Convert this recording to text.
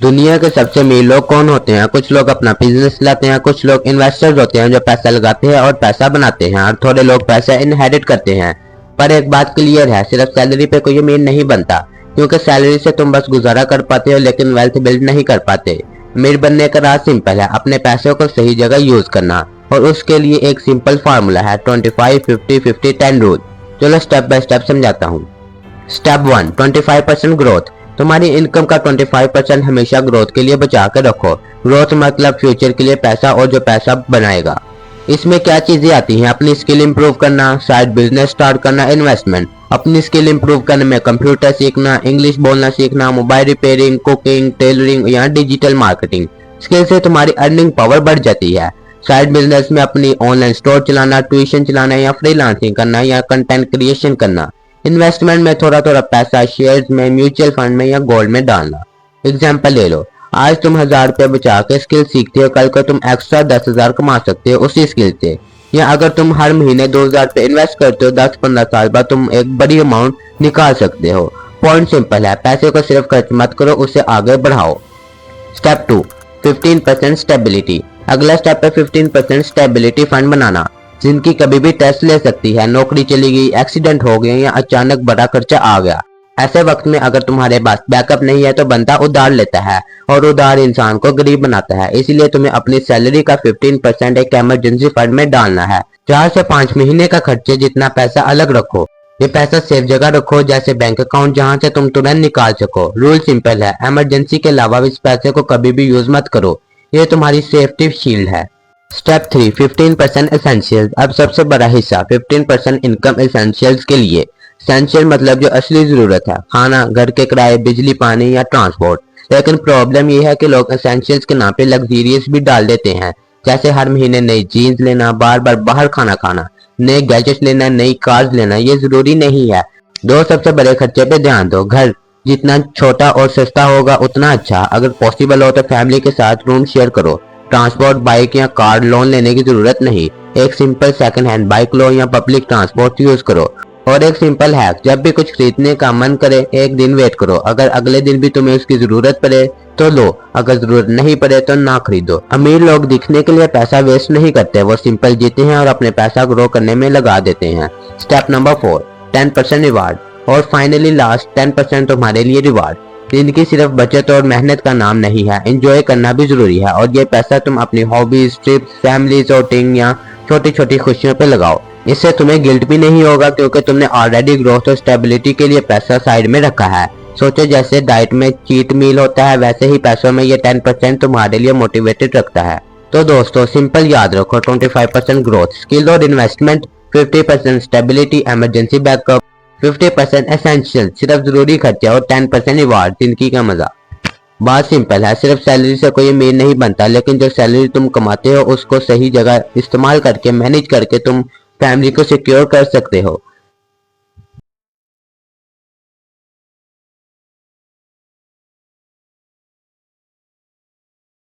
दुनिया के सबसे अमीर लोग कौन होते हैं? कुछ लोग अपना बिजनेस चलाते हैं, कुछ लोग इन्वेस्टर्स होते हैं जो पैसा लगाते हैं और पैसा बनाते हैं, और थोड़े लोग पैसा इनहेरिट करते हैं। पर एक बात क्लियर है, सिर्फ सैलरी पे कोई अमीर नहीं बनता, क्योंकि सैलरी से तुम बस गुजारा कर पाते हो लेकिन वेल्थ बिल्ड नहीं कर पाते। अमीर बनने का राज सिंपल है, अपने पैसों को सही जगह यूज करना, और उसके लिए एक सिंपल फार्मूला है 25-50-50-10 रूल। चलो स्टेप बाय स्टेप समझाता हूँ। Step 1, 25% growth. तुम्हारी इनकम का 25% हमेशा ग्रोथ के लिए बचा कर रखो। ग्रोथ मतलब फ्यूचर के लिए पैसा, और जो पैसा बनाएगा। इसमें क्या चीजें आती हैं? अपनी स्किल इंप्रूव करना, साइड बिजनेस स्टार्ट करना, इन्वेस्टमेंट। अपनी स्किल इंप्रूव करने में कंप्यूटर सीखना, इंग्लिश बोलना सीखना, मोबाइल रिपेयरिंग, कुकिंग, टेलरिंग या डिजिटल मार्केटिंग। स्किल से तुम्हारी अर्निंग पावर बढ़ जाती है। साइड बिजनेस में अपनी ऑनलाइन स्टोर चलाना, ट्यूशन चलाना या फ्रीलांसिंग करना या कंटेंट क्रिएशन करना। इन्वेस्टमेंट में थोड़ा थोड़ा पैसा शेयर्स में, म्यूचुअल फंड में या गोल्ड में डालना। एग्जाम्पल ले लो, आज तुम 1000 रुपये बचा के स्किल सीखते हो, कल को तुम एक्स्ट्रा 10,000 कमा सकते हो उसी स्किल से। या अगर तुम हर महीने 2000 रुपये इन्वेस्ट करते हो, 10-15 साल बाद तुम एक बड़ी अमाउंट निकाल सकते हो। पॉइंट सिंपल है, पैसे को सिर्फ खर्च मत करो, उसे आगे बढ़ाओ। Step 2, 15% stability. अगला स्टेप है 15% स्टेबिलिटी फंड बनाना। जिनकी कभी भी टेस्ट ले सकती है, नौकरी चली गई, एक्सीडेंट हो गया या अचानक बड़ा खर्चा आ गया। ऐसे वक्त में अगर तुम्हारे पास बैकअप नहीं है तो बंदा उधार लेता है, और उधार इंसान को गरीब बनाता है। इसलिए तुम्हें अपनी सैलरी का 15% एक इमरजेंसी फंड में डालना है। 4 से 5 महीने का खर्चे जितना पैसा अलग रखो। ये पैसा सेफ जगह रखो, जैसे बैंक अकाउंट, जहां से तुम तुरंत निकाल सको। रूल सिंपल है, इमरजेंसी के अलावा इस पैसे को कभी भी यूज मत करो। ये तुम्हारी सेफ्टी शील्ड है। Step 3, 15% essentials. अब सबसे बड़ा हिस्सा 15% इनकम एसेंशियल्स के लिए। एसेंशियल मतलब जो असली जरूरत है, खाना, घर के किराए, बिजली, पानी या ट्रांसपोर्ट। लेकिन प्रॉब्लम यह है कि लोग एसेंशियल्स के नाम पे लग्जरियस भी डाल देते हैं, जैसे हर महीने नई जीन्स लेना, बार बार बाहर खाना खाना, नए गैजेट्स लेना, नई कार्स लेना। ये जरूरी नहीं है। दो सबसे बड़े खर्चे पे ध्यान दो। घर जितना छोटा और सस्ता होगा उतना अच्छा। अगर पॉसिबल हो तो फैमिली के साथ रूम शेयर करो। ट्रांसपोर्ट, बाइक या कार लोन लेने की जरूरत नहीं। एक सिंपल सेकंड हैंड बाइक लो या पब्लिक ट्रांसपोर्ट यूज करो। और एक सिंपल हैक, जब भी कुछ खरीदने का मन करे, एक दिन वेट करो। अगर अगले दिन भी तुम्हें उसकी जरूरत पड़े तो लो, अगर जरूरत नहीं पड़े तो ना खरीदो। अमीर लोग दिखने के लिए पैसा वेस्ट नहीं करते, वो सिंपल जीते हैं और अपने पैसा ग्रो करने में लगा देते हैं। Step number 4, 10% reward. और फाइनली लास्ट 10% तुम्हारे लिए रिवार्ड। जिंदगी सिर्फ बचत और मेहनत का नाम नहीं है, एंजॉय करना भी जरूरी है। और ये पैसा तुम अपनी हॉबीज, ट्रिप्स, फैमिली आउटिंग या छोटी छोटी खुशियों पे लगाओ। इससे तुम्हें गिल्ट भी नहीं होगा, क्योंकि तुमने ऑलरेडी ग्रोथ और स्टेबिलिटी के लिए पैसा साइड में रखा है। सोचो, जैसे डाइट में चीट मील होता है, वैसे ही पैसों में ये 10% तुम्हारे लिए मोटिवेटेड रखता है। तो दोस्तों सिंपल याद रखो, 25% ग्रोथ, स्किल और investment, 50% stability, emergency backup, 50% essential, सिर्फ जरूरी खर्चा, और 10% रिवार्ड, जिंदगी का मजा। बात सिंपल है, सिर्फ सैलरी से कोई अमीर नहीं बनता, लेकिन जो सैलरी तुम कमाते हो उसको सही जगह इस्तेमाल करके, मैनेज करके तुम फैमिली को सिक्योर कर सकते हो।